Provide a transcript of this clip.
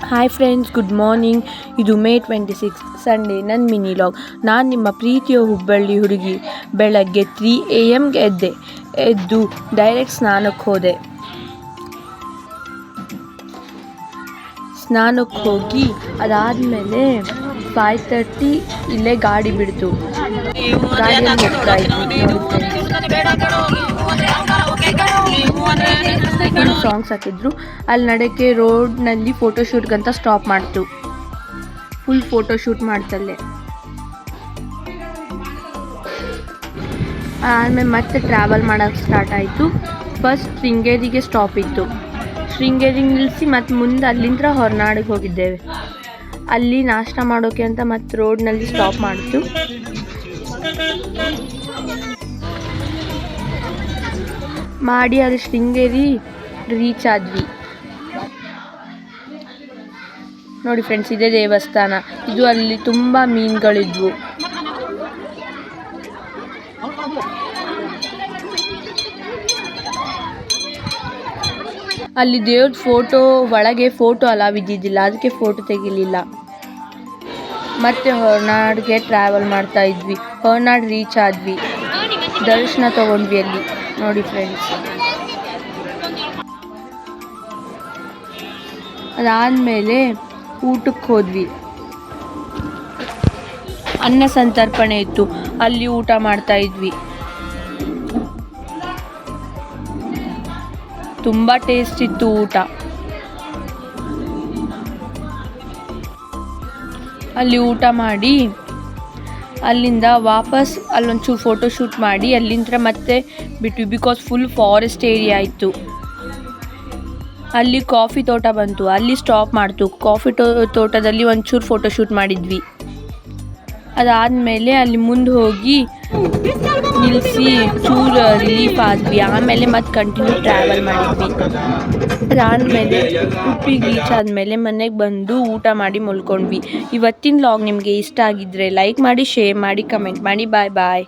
Hi friends, good morning. ಇದು May 26 Sunday, ನನ್ನ mini log. ನಾನು ನಿಮ್ಮ ಪ್ರೀತಿಯ ಹುಬ್ಬಳ್ಳಿ ಹುಡುಗಿ. ಬೆಳಗ್ಗೆ 3 AM ಎದ್ದು ಡೈರೆಕ್ಟ್ ಸ್ನಾನಕ್ಕೆ ಹೋದೆ. ಸ್ನಾನಕ್ಕೆ ಹೋಗಿ ಅದಾದಮೇಲೆ 5:30 ಇಲ್ಲೇ ಗಾಡಿ ಬಿಡ್ತು. ಗಾಡಿಯಲ್ಲಿ ಹೋಗ್ತಾ ಇದ್ವಿ. ಸಾಂಗ್ಸ್ ಹಾಕಿದ್ರು. ಅಲ್ಲಿ ನಡೆಕೆ ರೋಡ್ನಲ್ಲಿ ಫೋಟೋಶೂಟ್ಗಂತ ಸ್ಟಾಪ್ ಮಾಡ್ತು. ಫುಲ್ ಫೋಟೋಶೂಟ್ ಮಾಡ್ತಲ್ಲೇ. ಆಮೇಲೆ ಮತ್ತೆ ಟ್ರಾವೆಲ್ ಮಾಡೋಕ್ಕೆ ಸ್ಟಾರ್ಟ್ ಆಯಿತು. ಫಸ್ಟ್ ಶೃಂಗೇರಿಗೆ ಸ್ಟಾಪ್ ಇತ್ತು. ಶೃಂಗೇರಿಗೆ ನಿಲ್ಲಿಸಿ ಮತ್ತು ಮುಂದೆ ಅಲ್ಲಿಂದ ಹೊರನಾಡಿಗೆ ಹೋಗಿದ್ದೇವೆ. ಅಲ್ಲಿ ನಾಷ್ಟ ಮಾಡೋಕೆ ಅಂತ ಮತ್ತೆ ರೋಡ್ನಲ್ಲಿ ಸ್ಟಾಪ್ ಮಾಡಿತು. ಮಾಡಿ ಅಲ್ಲಿ ಶೃಂಗೇರಿ ರೀಚ್ ಆದ್ವಿ. ನೋಡಿ ಫ್ರೆಂಡ್ಸ್, ಇದೇ ದೇವಸ್ಥಾನ. ಇದು ಅಲ್ಲಿ ತುಂಬ ಮೀನುಗಳಿದ್ವು. ಅಲ್ಲಿ ದೇವ್ರ ಫೋಟೋ ಒಳಗೆ ಫೋಟೋ ಅಲಾವ್ ಇದ್ದಿದ್ದಿಲ್ಲ, ಅದಕ್ಕೆ ಫೋಟೋ ತೆಗಿಲಿಲ್ಲ. ಮತ್ತೆ ಹೊರನಾಡಿಗೆ ಟ್ರಾವೆಲ್ ಮಾಡ್ತಾ ಇದ್ವಿ. ಹೊರನಾಡು ರೀಚ್ ಆದ್ವಿ. ದರ್ಶನ ತಗೊಂಡ್ವಿ ಅಲ್ಲಿ. ನೋಡಿ ಫ್ರೆಂಡ್ಸ್, ಅದಾದಮೇಲೆ ಊಟಕ್ಕೆ ಹೋದ್ವಿ. ಅನ್ನ ಸಂತರ್ಪಣೆ ಇತ್ತು, ಅಲ್ಲಿ ಊಟ ಮಾಡ್ತಾ ಇದ್ವಿ. ತುಂಬ ಟೇಸ್ಟ್ ಇತ್ತು ಊಟ. ಅಲ್ಲಿ ಊಟ ಮಾಡಿ ಅಲ್ಲಿಂದ ವಾಪಸ್ ಅಲ್ಲೊಂಚೂರು ಫೋಟೋಶೂಟ್ ಮಾಡಿ ಅಲ್ಲಿಂದ ಮತ್ತೆ ಬಿಟ್ವಿ. ಬಿಕಾಸ್ ಫುಲ್ ಫಾರೆಸ್ಟ್ ಏರಿಯಾ ಇತ್ತು. ಅಲ್ಲಿ ಕಾಫಿ ತೋಟ ಬಂತು, ಅಲ್ಲಿ ಸ್ಟಾಪ್ ಮಾಡ್ತು. ಕಾಫಿ ತೋಟದಲ್ಲಿ ಒಂಚೂರು ಫೋಟೋಶೂಟ್ ಮಾಡಿದ್ವಿ. ಅದಾದಮೇಲೆ ಅಲ್ಲಿ ಮುಂದೆ ಹೋಗಿ ನಿಲ್ಲಿಸಿ ಚೂರು ರಿಲೀಫ್ ಆದ್ವಿ. ಆಮೇಲೆ ಮತ್ತೆ ಕಂಟಿನ್ಯೂ ಟ್ರಾವೆಲ್ ಮಾಡಿದ್ವಿ. ಅದಾದಮೇಲೆ ಉಡುಪಿಗೆ ರೀಚ್ ಆದಮೇಲೆ ಮನೆಗೆ ಬಂದು ಊಟ ಮಾಡಿ ಮಲ್ಕೊಂಡ್ವಿ. ಇವತ್ತಿನ ಲಾಗ್ ನಿಮಗೆ ಇಷ್ಟ ಆಗಿದ್ದರೆ ಲೈಕ್ ಮಾಡಿ, ಶೇರ್ ಮಾಡಿ, ಕಮೆಂಟ್ ಮಾಡಿ. ಬಾಯ್ ಬಾಯ್.